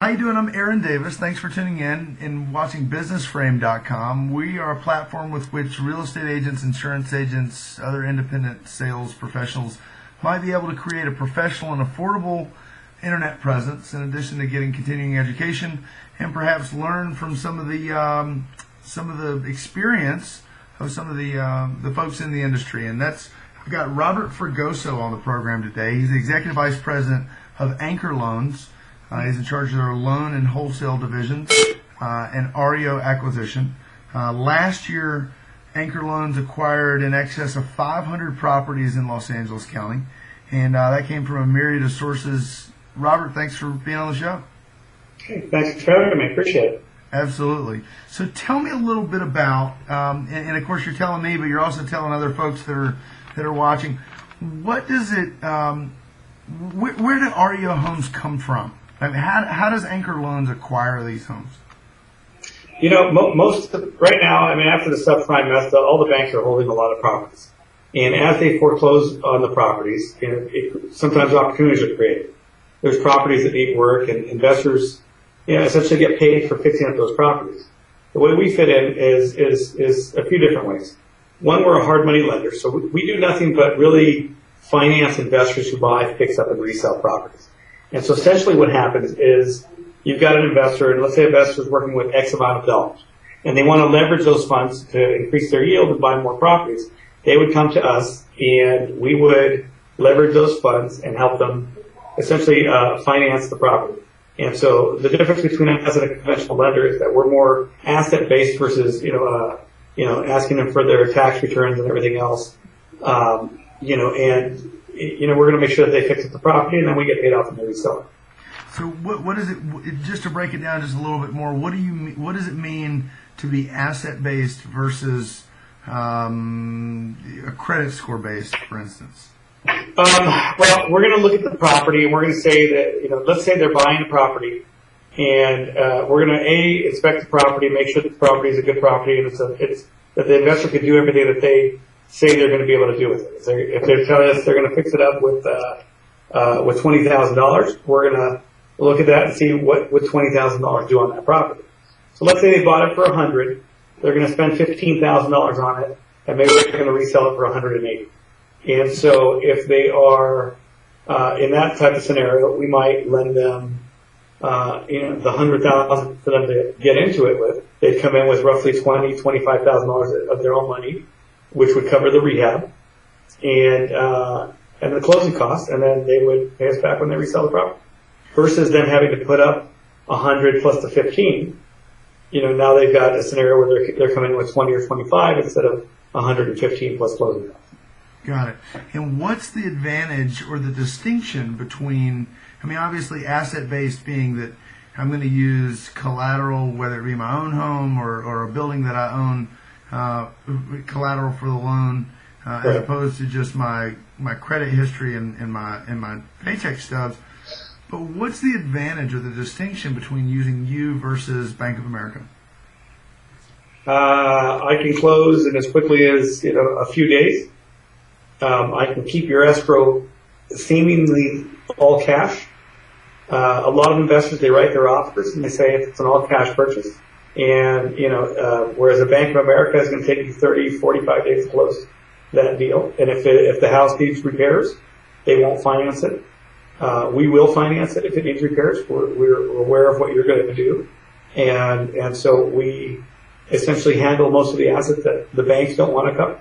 How you doing? I'm Aaron Davis. Thanks for tuning in and watching businessframe.com. We are a platform with which real estate agents, insurance agents, other independent sales professionals might be able to create a professional and affordable internet presence in addition to getting continuing education and perhaps learn from some of the experience of some of the folks in the industry. And that's I've got Robert Fragoso on the program today. He's the executive vice president of Anchor Loans. He's in charge of their loan and wholesale divisions and REO acquisition. Last year, Anchor Loans acquired in excess of 500 properties in Los Angeles County, and that came from a myriad of sources. Robert, thanks for being on the show. Hey, thanks for having me. Appreciate it. Absolutely. So tell me a little bit about, and of course you're telling me, but you're also telling other folks that are watching. What does it? Where do REO homes come from? I mean, how does Anchor Loans acquire these homes? You know, right now, I mean, after the subprime mess, all the banks are holding a lot of properties. And as they foreclose on the properties, sometimes opportunities are created. There's properties that need work, and investors, essentially get paid for fixing up those properties. The way we fit in is a few different ways. One, we're a hard money lender, so we do nothing but really finance investors who buy, fix up, and resell properties. And so essentially what happens is you've got an investor, and let's say an investor is working with X amount of dollars, and they want to leverage those funds to increase their yield and buy more properties. They would come to us, and we would leverage those funds and help them essentially finance the property. And so the difference between us and a conventional lender is that we're more asset-based versus, asking them for their tax returns and everything else. We're going to make sure that they fix up the property, and then we get paid off and then we sell it. So what is it? Just to break it down just a little bit more, what does it mean to be asset based versus a credit score based, for instance? Well, we're going to look at the property, and we're going to say that let's say they're buying a property, and we're going to inspect the property, make sure that the property is a good property, and it's that the investor can do everything that they say they're going to be able to do with it. If they're telling us they're going to fix it up with $20,000, we're going to look at that and see what would $20,000 do on that property. So let's say they bought it for $100, they're going to spend $15,000 on it, and maybe they're going to resell it for $180. And so if they are in that type of scenario, we might lend them the $100,000 for them to get into it with. They'd come in with roughly $25,000 of their own money, which would cover the rehab and the closing costs, and then they would pay us back when they resell the property. Versus them having to put up 100 plus the 15. Now they've got a scenario where they're coming in with 20 or 25 instead of 115 plus closing costs. Got it. And what's the advantage or the distinction between? I mean, obviously, asset-based being that I'm going to use collateral, whether it be my own home or a building that I own. Collateral for the loan, as opposed to just my credit history and my paycheck stubs. But what's the advantage or the distinction between using you versus Bank of America? I can close in as quickly as a few days. I can keep your escrow seemingly all cash. A lot of investors, they write their offers and they say if it's an all cash purchase. And, whereas a Bank of America is going to take you 30, 45 days to close that deal. And if the house needs repairs, they won't finance it. We will finance it if it needs repairs. We're aware of what you're going to do. And so we essentially handle most of the assets that the banks don't want to cover.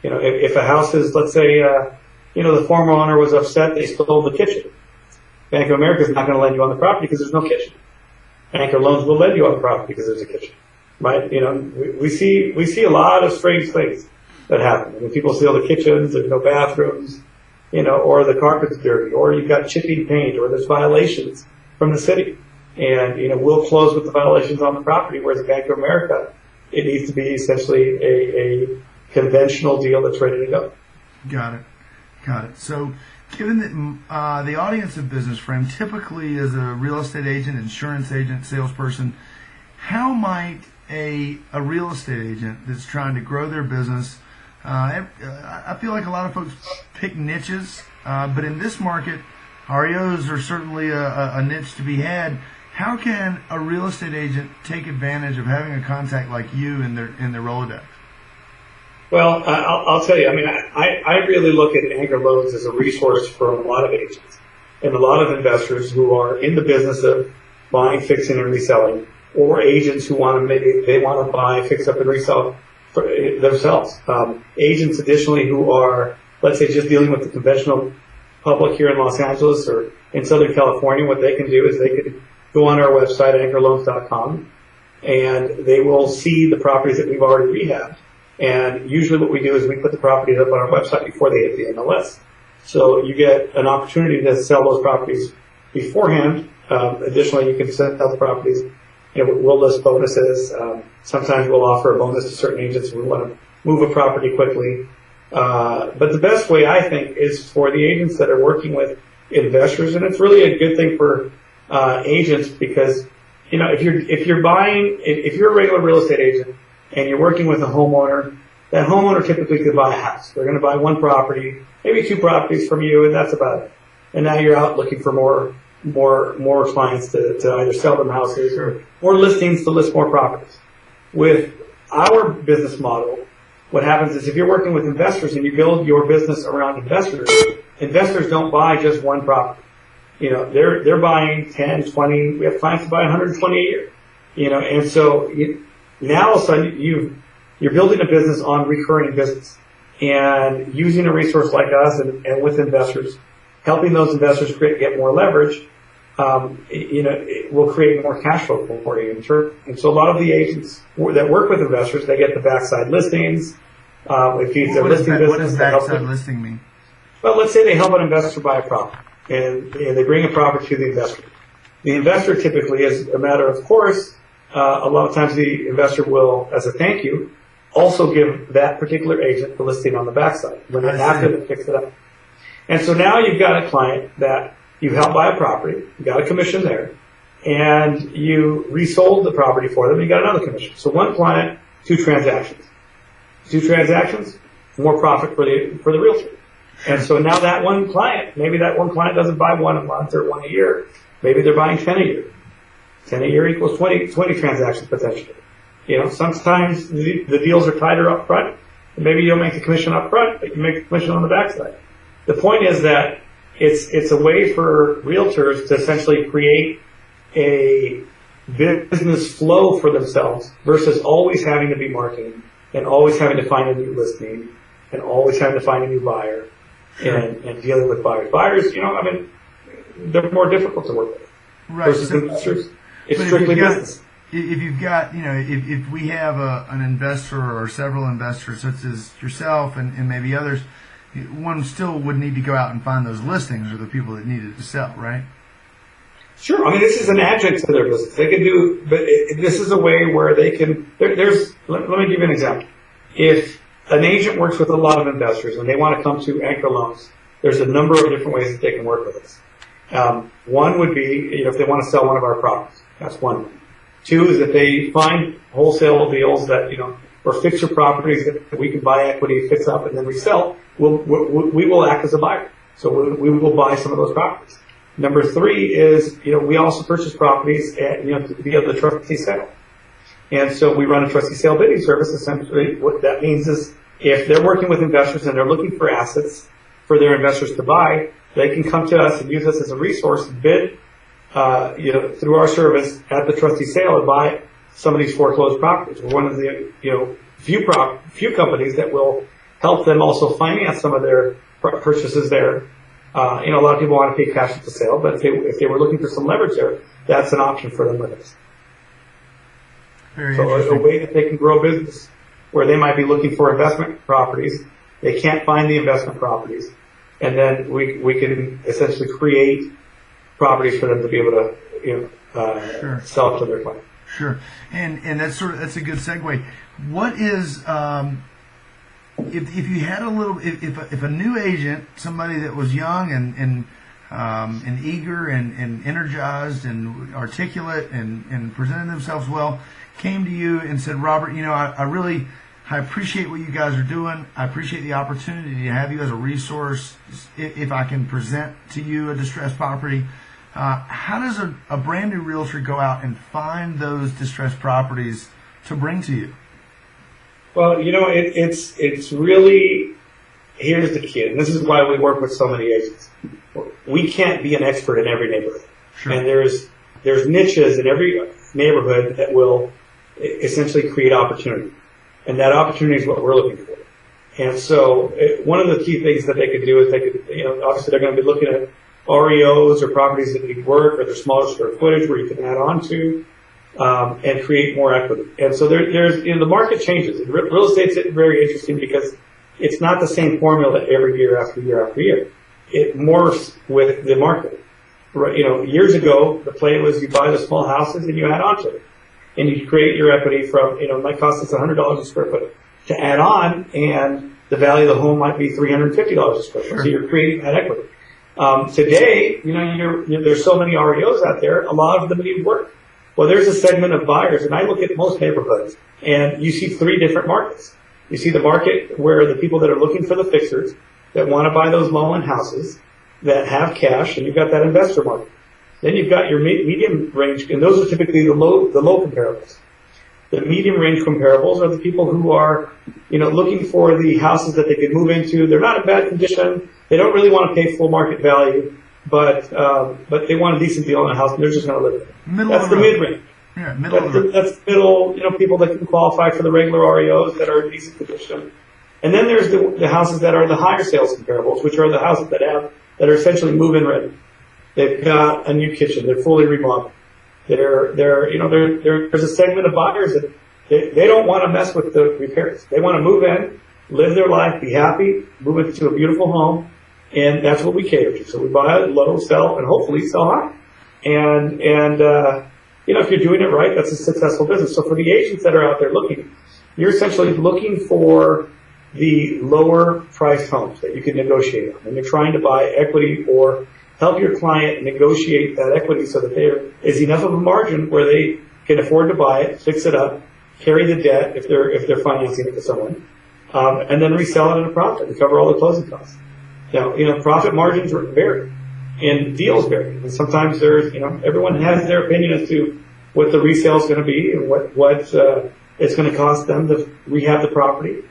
If a house is, let's say, the former owner was upset, they stole the kitchen. Bank of America is not going to lend you on the property because there's no kitchen. Anchor Loans will lend you on the property because there's a kitchen, right? We see a lot of strange things that happen. I mean, people steal the kitchens, there's no bathrooms, or the carpet's dirty, or you've got chipping paint, or there's violations from the city. And, we'll close with the violations on the property, whereas Bank of America, it needs to be essentially a conventional deal that's ready to go. Got it. So, given that the audience of Business Frame typically is a real estate agent, insurance agent, salesperson, how might a real estate agent that's trying to grow their business, I feel like a lot of folks pick niches, but in this market, REOs are certainly a niche to be had. How can a real estate agent take advantage of having a contact like you in their Rolodex? Well, I'll tell you. I mean, I really look at anchor loans as a resource for a lot of agents and a lot of investors who are in the business of buying, fixing, and reselling, or agents who want to buy, fix up, and resell for themselves. Agents, additionally, who are, let's say, just dealing with the conventional public here in Los Angeles or in Southern California. What they can do is they could go on our website, anchorloans.com, and they will see the properties that we've already rehabbed. And usually what we do is we put the properties up on our website before they hit the MLS. So you get an opportunity to sell those properties beforehand. Additionally, you can sell the properties. We'll list bonuses. Sometimes we'll offer a bonus to certain agents who want to move a property quickly. But the best way, I think, is for the agents that are working with investors, and it's really a good thing for agents because, if you're a regular real estate agent and you're working with a homeowner, that homeowner typically could buy a house. They're going to buy one property, maybe two properties from you, and that's about it. And now you're out looking for more clients to either sell them houses or more listings to list more properties. With our business model, what happens is if you're working with investors and you build your business around investors don't buy just one property. They're buying 10, 20, we have clients who buy 120 a year, and so now all of a sudden you're building a business on recurring business and using a resource like us and with investors, helping those investors get more leverage, it will create more cash flow for you. And so a lot of the agents that work with investors, they get the backside listings. It feeds their listing business. What does backside listing mean? Well, let's say they help an investor buy a property and they bring a property to the investor. The investor typically, as a matter of course, a lot of times the investor will, as a thank you, also give that particular agent the listing on the backside when after they fix it up. And so now you've got a client that you helped buy a property, you got a commission there, and you resold the property for them, you got another commission. So one client, two transactions. Two transactions, more profit for the realtor. And so now that one client, maybe that one client doesn't buy one a month or one a year. Maybe they're buying 10 a year. 10 a year equals 20 transactions potentially. Sometimes the deals are tighter up front. And maybe you don't make the commission up front, but you make the commission on the backside. The point is that it's a way for realtors to essentially create a business flow for themselves versus always having to be marketing and always having to find a new listing and always having to find a new buyer and dealing with buyers. Buyers, they're more difficult to work with versus investors. It's strictly business. If you've got, if we have an investor or several investors such as yourself and maybe others, one still would need to go out and find those listings or the people that needed to sell, right? Sure. This is an adjunct to their business. They can do, but this is a way where they can, let me give you an example. If an agent works with a lot of investors and they want to come to Anchor Loans, there's a number of different ways that they can work with us. One would be, if they want to sell one of our properties. That's one. Two is that they find wholesale deals that, or fixer properties that we can buy equity, fix up, and then resell. We will act as a buyer. So we will buy some of those properties. Number three is, we also purchase properties via the trustee sale. And so we run a trustee sale bidding service. Essentially, what that means is if they're working with investors and they're looking for assets for their investors to buy, they can come to us and use us as a resource and bid, through our service at the trustee sale and buy some of these foreclosed properties. We're one of the, few companies that will help them also finance some of their purchases there. A lot of people want to pay cash at the sale, but if they were looking for some leverage there, that's an option for them with us. So a way that they can grow business where they might be looking for investment properties, they can't find the investment properties, and then we can essentially create properties for them to be able to sell to their client. Sure, and that's a good segue. What is if you had if a new agent, somebody that was young and eager and energized and articulate and presented themselves well, came to you and said, Robert, I appreciate what you guys are doing. I appreciate the opportunity to have you as a resource if I can present to you a distressed property. How does a brand new realtor go out and find those distressed properties to bring to you? Well, it's really, here's the key, and this is why we work with so many agents. We can't be an expert in every neighborhood. Sure. And there's niches in every neighborhood that will essentially create opportunity. And that opportunity is what we're looking for. And so one of the key things that they could do is they could, obviously they're going to be looking at REOs or properties that need work, or they're smaller square footage where you can add on to, and create more equity. And so there's the market changes. Real estate's very interesting because it's not the same formula every year after year after year. It morphs with the market. Right, years ago, the play was you buy the small houses and you add on to it. And you create your equity from, it might cost us $100 a square foot to add on, and the value of the home might be $350 a square foot. Sure. So you're creating that equity. Today, there's so many REOs out there, a lot of them need work. Well, there's a segment of buyers, and I look at most neighborhoods, and you see three different markets. You see the market where the people that are looking for the fixers, that want to buy those low-end houses, that have cash, and you've got that investor market. Then you've got your medium range, and those are typically the low comparables. The medium range comparables are the people who are, looking for the houses that they could move into. They're not in bad condition. They don't really want to pay full market value, but they want a decent deal on a house, and they're just going to live there. That's the mid range. Yeah, That's middle, people that can qualify for the regular REOs that are in decent condition. And then there's the houses that are the higher sales comparables, which are the houses that are essentially move-in ready. They've got a new kitchen. They're fully remodeled. There's a segment of buyers that they don't want to mess with the repairs. They want to move in, live their life, be happy, move into a beautiful home, and that's what we cater to. So we buy low, sell, and hopefully sell high. And if you're doing it right, that's a successful business. So for the agents that are out there looking, you're essentially looking for the lower priced homes that you can negotiate on. And you're trying to buy equity or help your client negotiate that equity so that there is enough of a margin where they can afford to buy it, fix it up, carry the debt if they're financing it to someone, and then resell it at a profit and cover all the closing costs. Now, profit margins vary and deals vary. And sometimes there's, everyone has their opinion as to what the resale is going to be and what it's going to cost them to rehab the property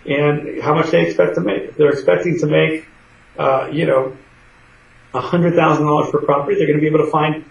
and how much they expect to make. If they're expecting to make, $100,000 per property, they're going to be able to find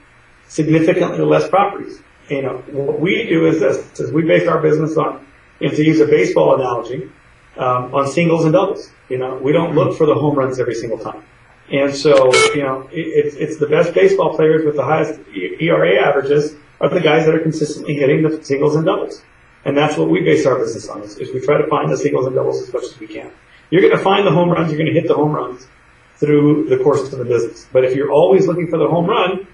significantly less properties. What we do is this: is we base our business on, to use a baseball analogy, on singles and doubles. We don't look for the home runs every single time. And so, it's the best baseball players with the highest ERA averages are the guys that are consistently hitting the singles and doubles. And that's what we base our business on, is we try to find the singles and doubles as much as we can. You're going to find the home runs, you're going to hit the home runs through the course of the business. But if you're always looking for the home run,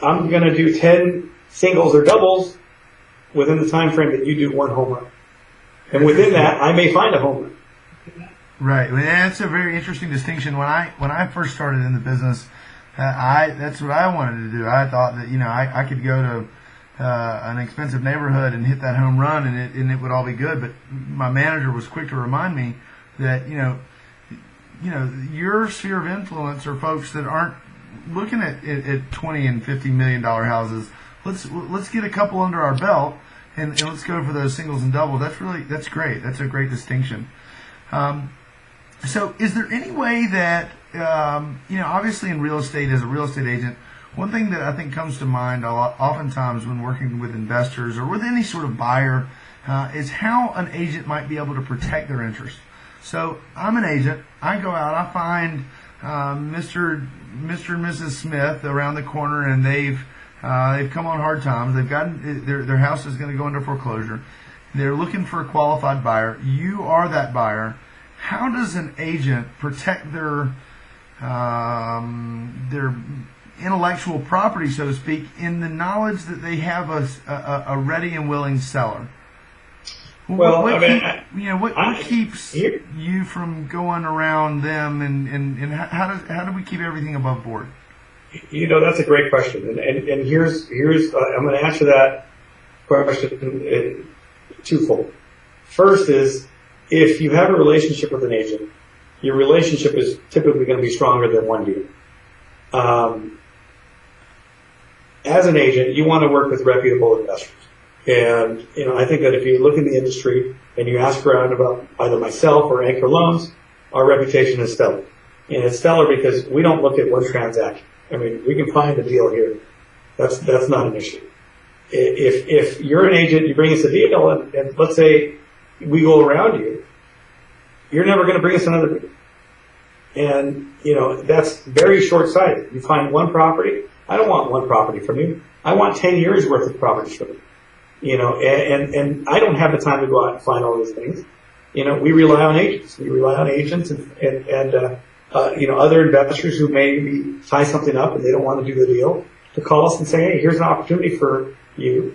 I'm going to do 10 singles or doubles within the time frame that you do one home run. And within that, I may find a home run. Right. Well, that's a very interesting distinction. When I first started in the business, that's what I wanted to do. I thought that I could go to an expensive neighborhood and hit that home run, and it would all be good. But my manager was quick to remind me that your sphere of influence are folks that aren't looking at $20 and $50 million houses. Let's get a couple under our belt and let's go for those singles and doubles. That's great. That's a great distinction. So is there any way that, obviously in real estate, as a real estate agent, one thing that I think comes to mind oftentimes when working with investors or with any sort of buyer is how an agent might be able to protect their interests. So I'm an agent. I go out. I find Mr. and Mrs. Smith around the corner, and they've come on hard times. They've gotten their house is going to go into foreclosure. They're looking for a qualified buyer. You are that buyer. How does an agent protect their intellectual property, so to speak, in the knowledge that they have a ready and willing seller? Well, what keeps you from going around them, and how do we keep everything above board? That's a great question, and here's I'm going to answer that question twofold. First is, if you have a relationship with an agent, your relationship is typically going to be stronger than one deal. as an agent, you want to work with reputable investors. And, I think that if you look in the industry and you ask around about either myself or Anchor Loans, our reputation is stellar. And it's stellar because we don't look at one transaction. I mean, we can find a deal here. That's not an issue. If you're an agent, you bring us a deal, and let's say we go around you, you're never going to bring us another deal. And, that's very short-sighted. You find one property. I don't want one property from you. I want 10 years worth of properties from you. And I don't have the time to go out and find all these things. We rely on agents. We rely on agents and other investors who maybe tie something up and they don't want to do the deal to call us and say, hey, here's an opportunity for you.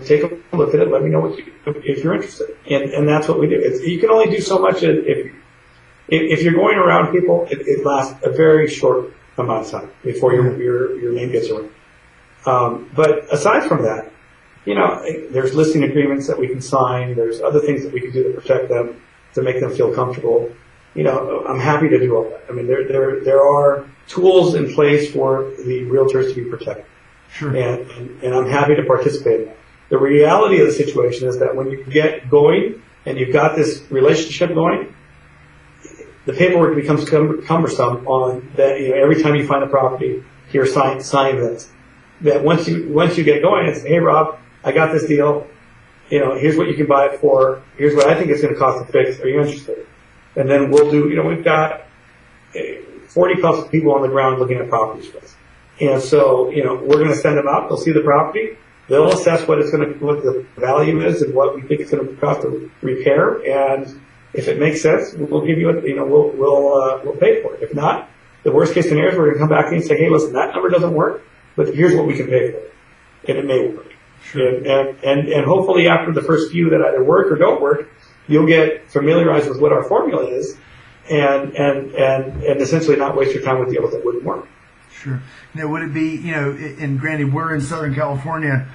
Take a look at it. Let me know if you're interested. And that's what we do. You can only do so much if you're going around people. It lasts a very short amount of time before your name gets around. But aside from that, there's listing agreements that we can sign. There's other things that we can do to protect them, to make them feel comfortable. I'm happy to do all that. I mean, there are tools in place for the realtors to be protected. Sure. And I'm happy to participate in that. The reality of the situation is that when you get going and you've got this relationship going, the paperwork becomes cumbersome on that. Every time you find a property, here, sign this. That once you get going, it's, hey, Rob, I got this deal. Here's what you can buy it for. Here's what I think it's going to cost to fix. Are you interested? And then we'll do, we've got 40 plus people on the ground looking at properties for us. And so, we're going to send them out. They'll see the property. They'll assess what the value is and what we think it's going to cost to repair. And if it makes sense, we'll give you we'll pay for it. If not, the worst case scenario is we're going to come back and say, hey, listen, that number doesn't work, but here's what we can pay for it. And it may work. Sure. And hopefully after the first few that either work or don't work, you'll get familiarized with what our formula is and essentially not waste your time with deals that wouldn't work. Sure. Now, would it be, and granted, we're in Southern California,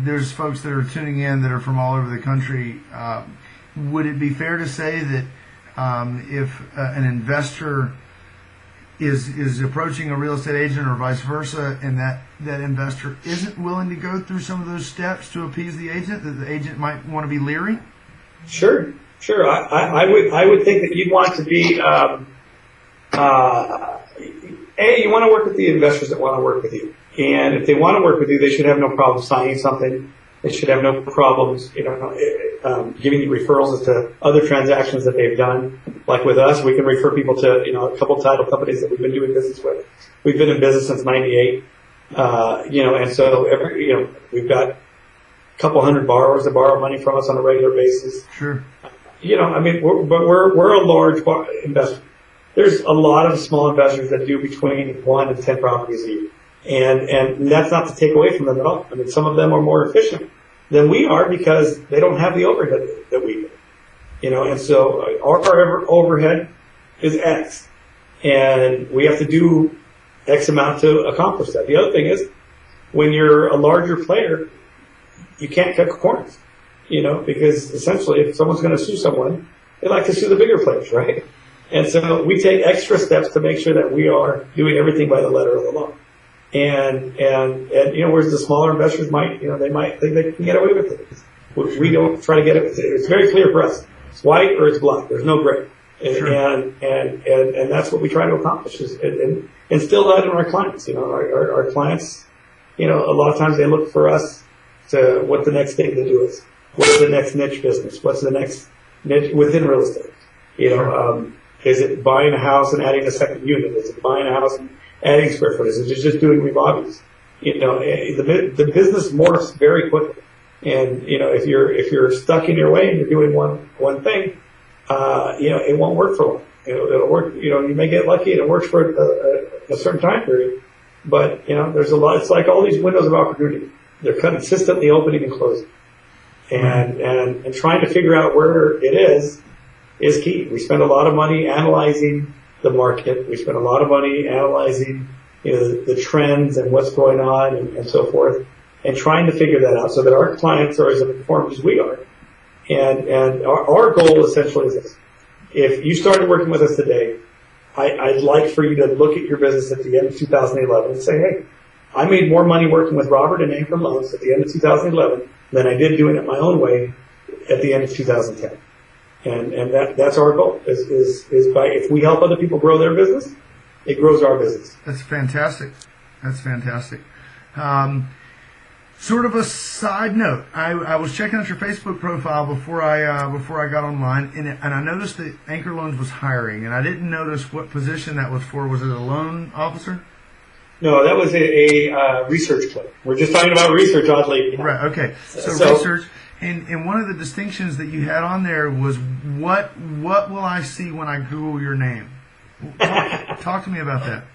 there's folks that are tuning in that are from all over the country. Would it be fair to say that if an investor is approaching a real estate agent or vice versa, and that investor isn't willing to go through some of those steps to appease the agent, that the agent might want to be leery? Sure. I would think that you'd want to be, you want to work with the investors that want to work with you. And if they want to work with you, they should have no problem signing something. They should have no problems, giving you referrals as to other transactions that they've done. Like with us, we can refer people to, a couple title companies that we've been doing business with. We've been in business since '98. And so we've got a couple hundred borrowers that borrow money from us on a regular basis. Sure. We're a large investor. There's a lot of small investors that do between 1 and 10 properties a year. And that's not to take away from them at all. I mean, some of them are more efficient than we are because they don't have the overhead that we do. And so our overhead is X. And we have to do X amount to accomplish that. The other thing is, when you're a larger player, you can't cut corners, because essentially if someone's going to sue someone, they like to sue the bigger players, right? And so we take extra steps to make sure that we are doing everything by the letter of the law. And whereas the smaller investors might, they might think they can get away with it. We don't try to get it. It's very clear for us. It's white or it's black. There's no gray. Sure. And that's what we try to accomplish and instill that in our clients. Our clients, a lot of times they look for us to what the next thing to do is. What's the next niche business? What's the next niche within real estate? Is it buying a house and adding a second unit? Is it buying a house and adding square footage? Is it just doing remodels? The business morphs very quickly. And, if you're stuck in your way and you're doing one thing, it won't work for long. It'll work, you may get lucky and it works for a certain time period. But, there's a lot, it's like all these windows of opportunity. They're consistently opening and closing. And trying to figure out where it is key. We spend a lot of money analyzing the market. We spend a lot of money analyzing, the trends and what's going on and so forth, and trying to figure that out so that our clients are as informed as we are. And our goal essentially is this. If you started working with us today, I'd like for you to look at your business at the end of 2011 and say, hey, I made more money working with Robert and Anchor Loans at the end of 2011 than I did doing it my own way at the end of 2010. And that's our goal is by, if we help other people grow their business, it grows our business. That's fantastic. That's fantastic. Sort of a side note, I was checking out your Facebook profile before I got online, and I noticed that Anchor Loans was hiring, and I didn't notice what position that was for. Was it a loan officer? No, that was a research clip. We're just talking about research, oddly. Right. Okay. So research, and one of the distinctions that you had on there was what will I see when I Google your name? Talk to me about that.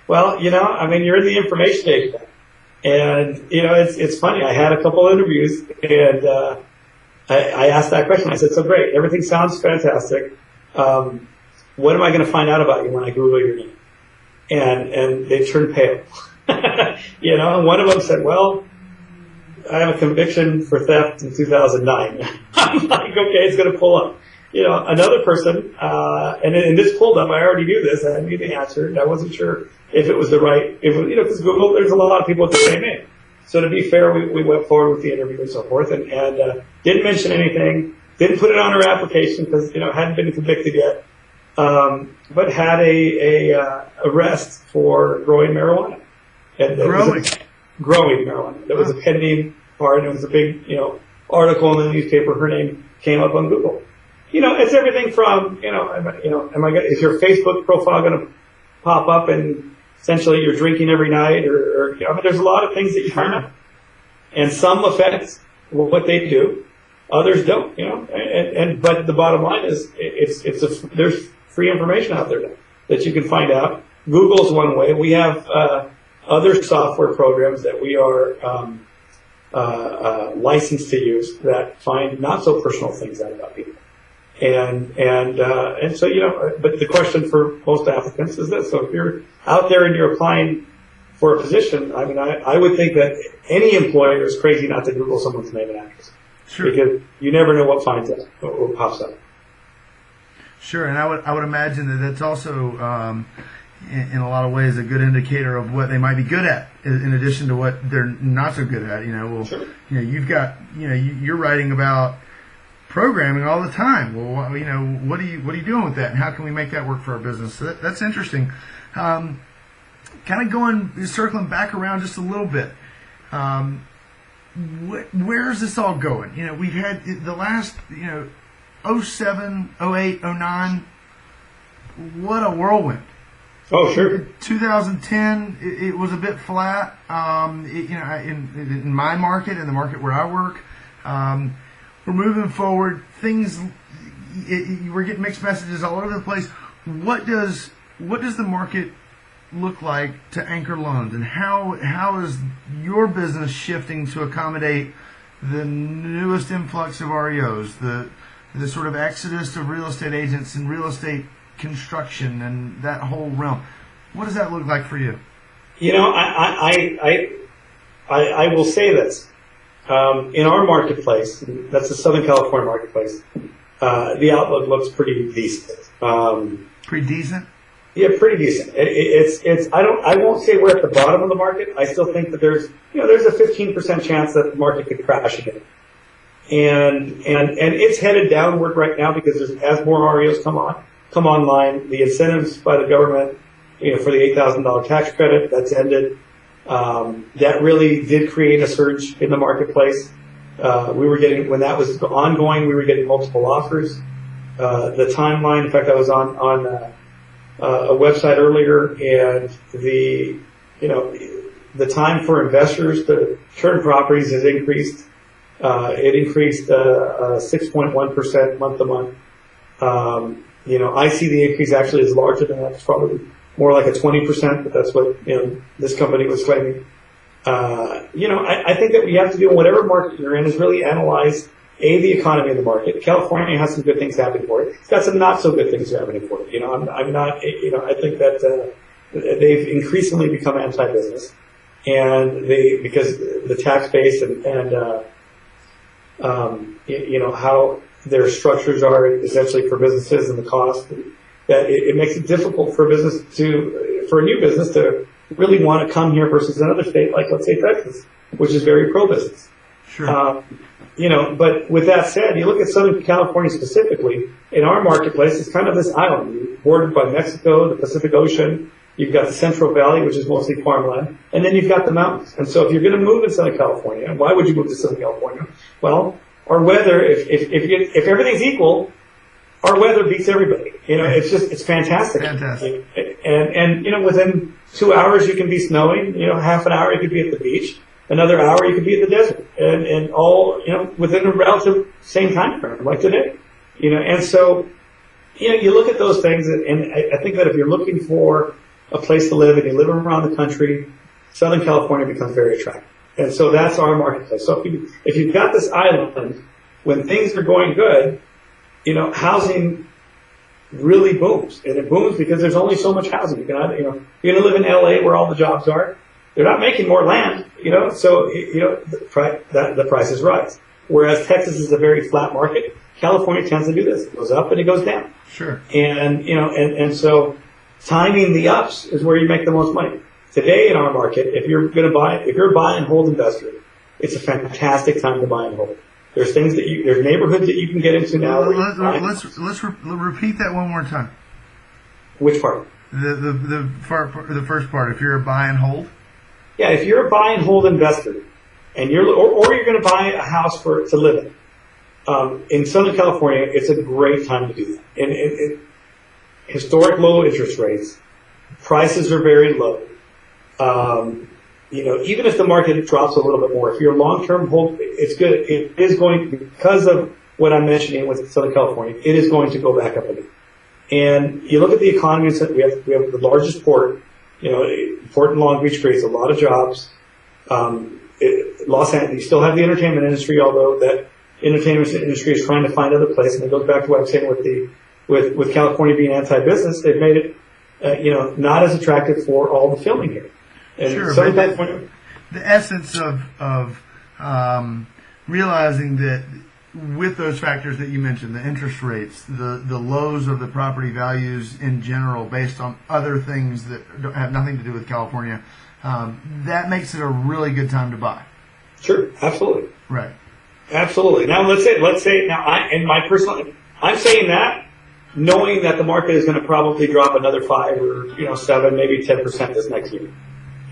Well, I mean, you're in the information age now. And, it's funny. I had a couple interviews, and I asked that question. I said, so great. Everything sounds fantastic. What am I going to find out about you when I Google your name? And they turned pale. And one of them said, well, I have a conviction for theft in 2009. I'm like, okay, it's going to pull up. Another person, and this pulled up. I already knew this. I knew the answer. I wasn't sure if it was the right, because Google, there's a lot of people with the same name. So to be fair, we went forward with the interview and so forth, and didn't mention anything, didn't put it on her application because, hadn't been convicted yet, but had a arrest for growing marijuana. And growing marijuana. That was a pending part, and it was a big, article in the newspaper. Her name came up on Google. It's everything from, is your Facebook profile going to pop up and essentially you're drinking every night or there's a lot of things that you find out. And some affect what they do, others don't, but the bottom line is there's free information out there now that you can find out. Google's one way. We have, other software programs that we are, licensed to use that find not so personal things out about people. And so, but the question for most applicants is this. So if you're out there and you're applying for a position, I mean, I would think that any employer is crazy not to Google someone's name and address. Sure. Because you never know what finds up, what pops up. Sure. And I would imagine that that's also, in a lot of ways, a good indicator of what they might be good at, in addition to what they're not so good at. Sure. You've got, you're writing about programming all the time. Well, what are you doing with that, and how can we make that work for our business? So that's interesting. Kind of circling back around just a little bit. Where is this all going? We've had the last, 07, 08, 09. What a whirlwind. Oh, sure. 2010, it was a bit flat. In my market, in the market where I work. We're moving forward. We're getting mixed messages all over the place. What does the market look like to Anchor Loans, and how is your business shifting to accommodate the newest influx of REOs, the sort of exodus of real estate agents and real estate construction and that whole realm? What does that look like for you? I will say this. In our marketplace, that's the Southern California marketplace, the outlook looks pretty decent. Pretty decent? Yeah, pretty decent. I won't say we're at the bottom of the market. I still think that there's a 15% chance that the market could crash again. And it's headed downward right now because as more REOs come online, the incentives by the government, for the $8,000 tax credit, that's ended. That really did create a surge in the marketplace. When that was ongoing, we were getting multiple offers. The timeline, in fact, I was on a website earlier, and the time for investors to turn properties has increased. It increased 6.1% month to month. I see the increase actually is larger than that. It's probably more like a 20%, but that's what this company was claiming. I think that what you have to do in whatever market you're in is really analyze the economy of the market. California has some good things happening for it. It's got some not so good things happening for it. I'm not. I think that they've increasingly become anti-business, and because the tax base and how their structures are essentially for businesses and the cost, that it makes it difficult for a new business to really want to come here versus another state like, let's say, Texas, which is very pro-business. Sure. But with that said, you look at Southern California specifically, in our marketplace, it's kind of this island bordered by Mexico, the Pacific Ocean. You've got the Central Valley, which is mostly farmland, and then you've got the mountains. And so if you're going to move to Southern California, why would you move to Southern California? Well, our weather, if everything's equal, our weather beats everybody. It's fantastic. Fantastic. And within 2 hours you can be snowing, half an hour you could be at the beach, another hour you could be in the desert, and all, within a relative same time frame, like today. And so, you look at those things, and I think that if you're looking for a place to live and you live around the country, Southern California becomes very attractive. And so that's our marketplace. So if you've got this island, when things are going good, housing really booms. And it booms because there's only so much housing. You're going to live in LA where all the jobs are. They're not making more land, so, the prices rise. Whereas Texas is a very flat market, California tends to do this. It goes up and it goes down. Sure. And so timing the ups is where you make the most money. Today in our market, if you're a buy and hold investor, it's a fantastic time to buy and hold. There's there's neighborhoods that you can get into now. Let's repeat that one more time. Which part? The first part. If you're a buy and hold. Yeah, if you're a buy and hold investor, and you're going to buy a house to live in Southern California, it's a great time to do that. And historic low interest rates, prices are very low. Even if the market drops a little bit more, if you're a long-term hold, it's good. It is going, because of what I'm mentioning with Southern California, it is going to go back up again. And you look at the economy, we have the largest port. Port in Long Beach creates a lot of jobs. Los Angeles, you still have the entertainment industry, although that entertainment industry is trying to find other places. And it goes back to what I'm saying with California being anti-business, they've made it, not as attractive for all the filming here. And sure, so but the essence of realizing that with those factors that you mentioned, the interest rates, the lows of the property values in general based on other things that have nothing to do with California, that makes it a really good time to buy. Sure, absolutely. Right. Absolutely. Now let's say I'm saying that knowing that the market is going to probably drop another 5 or 7, maybe 10% this next year.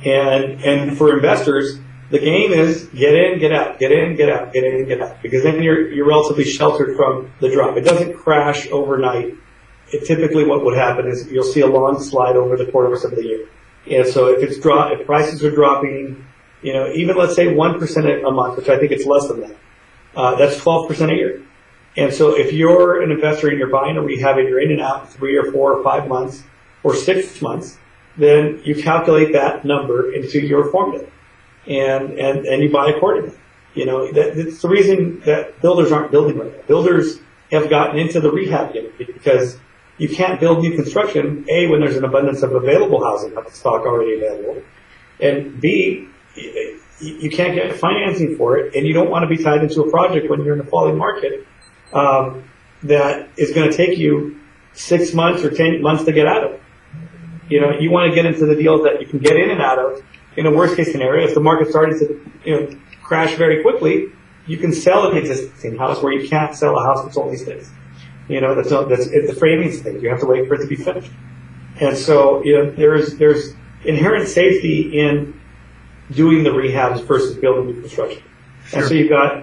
And for investors, the game is get in, get out, get in, get out, get in, get out, because then you're relatively sheltered from the drop. It doesn't crash overnight. Typically what would happen is you'll see a long slide over the course of the year. And so if prices are dropping, even let's say 1% a month, which I think it's less than that, that's 12% a year. And so if you're an investor and you're buying a rehab and you're in and out in 3 or 4 or 5 months or 6 months, then you calculate that number into your formula. And you buy accordingly. That's the reason that builders aren't building right now. Builders have gotten into the rehab game because you can't build new construction, A, when there's an abundance of available housing stock already available, and B, you can't get financing for it, and you don't want to be tied into a project when you're in a falling market that is going to take you 6 months or 10 months to get out of. You want to get into the deals that you can get in and out of. In a worst case scenario, if the market started to crash very quickly, you can sell an existing house where you can't sell a house that's only sticks. That's the framing stage. You have to wait for it to be finished. And so there's inherent safety in doing the rehabs versus building new construction. Sure. And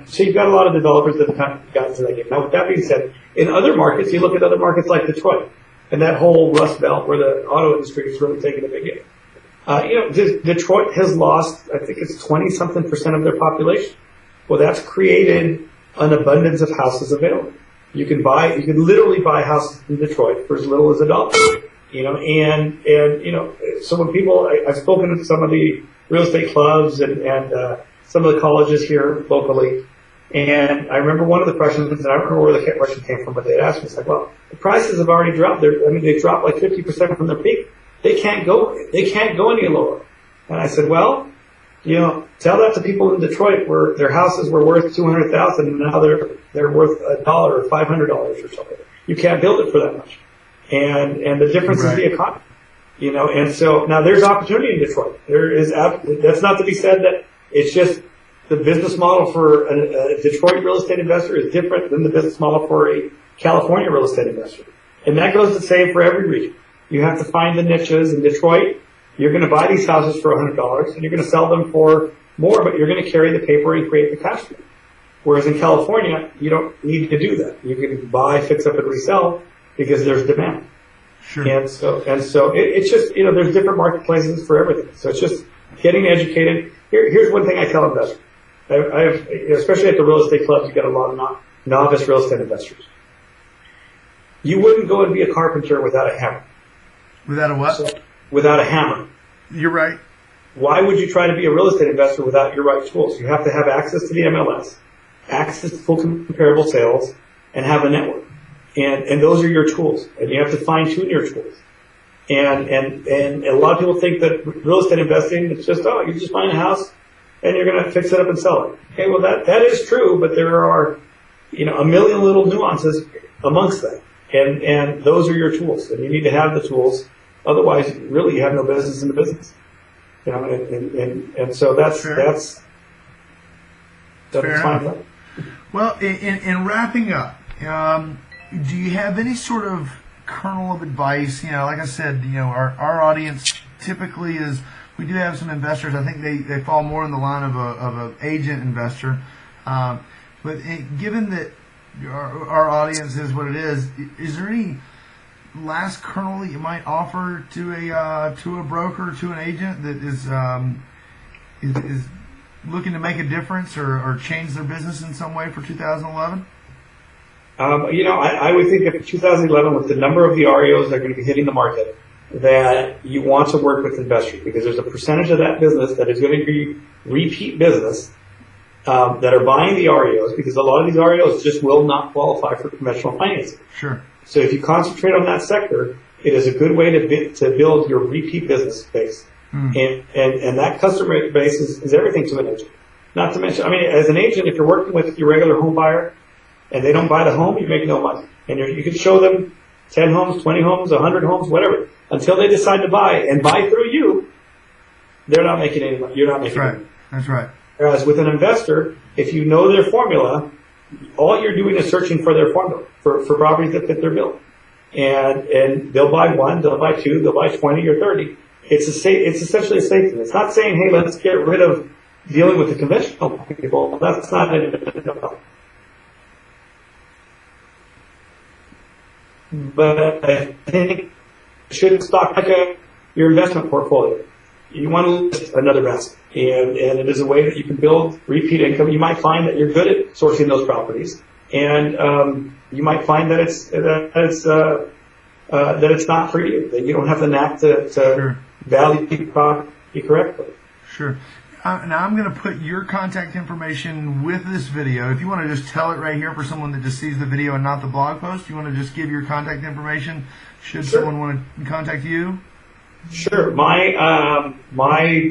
so you've got a lot of developers that have kind of gotten to that game. Now, with that being said, in other markets, you look at other markets like Detroit and that whole Rust Belt where the auto industry is really taking a big hit. Detroit has lost, I think it's 20-something% of their population. Well, that's created an abundance of houses available. You can literally buy houses in Detroit for as little as $1. So when people, I've spoken to some of the real estate clubs and some of the colleges here locally, and I remember one of the questions, and I don't remember where the question came from, but they asked me, it's like, well, the prices have already dropped. They dropped like 50% from their peak. They can't go any lower. And I said, well, tell that to people in Detroit where their houses were worth $200,000 and now they're worth $1 or $500 or something. You can't build it for that much. And the difference is the economy. And so now there's opportunity in Detroit. That's not to be said that it's just the business model for a Detroit real estate investor is different than the business model for a California real estate investor. And that goes the same for every region. You have to find the niches. In Detroit, you're going to buy these houses for $100 and you're going to sell them for more, but you're going to carry the paper and create the cash flow. Whereas in California, you don't need to do that. You can buy, fix up, and resell because there's demand. Sure. And so it's just, there's different marketplaces for everything. So it's just getting educated. Here's one thing I tell investors. Especially at the real estate clubs, you get a lot of novice real estate investors. You wouldn't go and be a carpenter without a hammer. Without a what? So, without a hammer. You're right. Why would you try to be a real estate investor without your right tools? You have to have access to the MLS, access to full comparable sales, and have a network. And those are your tools. And you have to fine tune your tools. And a lot of people think that real estate investing is just, you just find a house and you're going to fix it up and sell it. Okay, well that is true, but there are, a million little nuances amongst that. And those are your tools. And you need to have the tools. Otherwise, really, you have no business in the business. And so that's fine. Well, in wrapping up, do you have any sort of kernel of advice? Like I said, our audience typically is, we do have some investors. I think they fall more in the line of an agent investor. But given that our audience is what it is there any last kernel that you might offer to a broker, to an agent that is looking to make a difference or change their business in some way for 2011? I would think that for 2011, with the number of the REOs that are going to be hitting the market, that you want to work with investors because there's a percentage of that business that is going to be repeat business that are buying the REOs because a lot of these REOs just will not qualify for conventional financing. Sure. So if you concentrate on that sector, it is a good way to build your repeat business base. And that customer base is everything to an agent. Not to mention, as an agent, if you're working with your regular home buyer and they don't buy the home, you make no money. And you can show them 10 homes, 20 homes, 100 homes, whatever. Until they decide to buy and buy through you, they're not making any money. You're not making any money. That's right. Whereas with an investor, if you know their formula, all you're doing is searching for their formula for properties that fit their bill. And they'll buy one, they'll buy two, they'll buy 20 or 30. It's essentially a safety. It's not saying, hey, let's get rid of dealing with the conventional people. That's not it. But I think it should stock like your investment portfolio. You want to list another basket, and it is a way that you can build repeat income. You might find that you're good at sourcing those properties, and you might find that it's not for you. That you don't have the knack to Sure. value the property correctly. Sure. Now I'm going to put your contact information with this video. If you want to just tell it right here for someone that just sees the video and not the blog post, you want to just give your contact information should Sure. someone want to contact you? Sure. My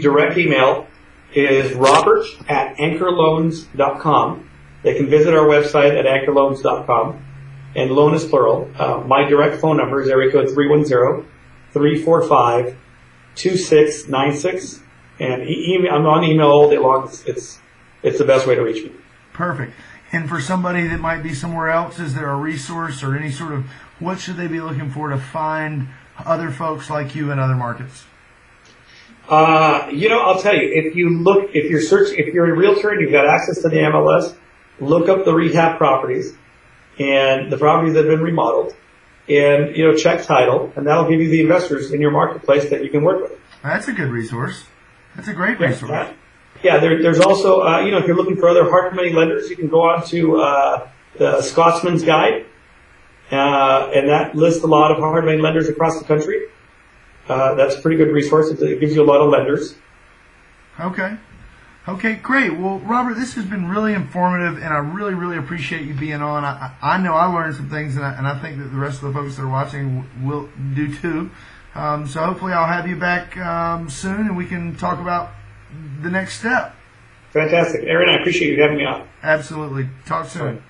direct email is robert@anchorloans.com. They can visit our website at anchorloans.com, and loan is plural. My direct phone number is area code 310-345-2696, and I'm on email all day long. It's the best way to reach me. Perfect. And for somebody that might be somewhere else, is there a resource or any sort of, what should they be looking for to find other folks like you in other markets? I'll tell you, if you're a realtor and you've got access to the MLS, look up the rehab properties and the properties that have been remodeled, and check title, and that'll give you the investors in your marketplace that you can work with. That's a good resource. That's a great resource. There's also, if you're looking for other hard money lenders, you can go on to the Scotsman's Guide. And that lists a lot of hard money lenders across the country. That's a pretty good resource. It gives you a lot of lenders. Okay, great. Well, Robert, this has been really informative, and I really, really appreciate you being on. I know I learned some things, and I think that the rest of the folks that are watching will do too. So hopefully I'll have you back soon, and we can talk about the next step. Fantastic. Aaron, I appreciate you having me on. Absolutely. Talk soon.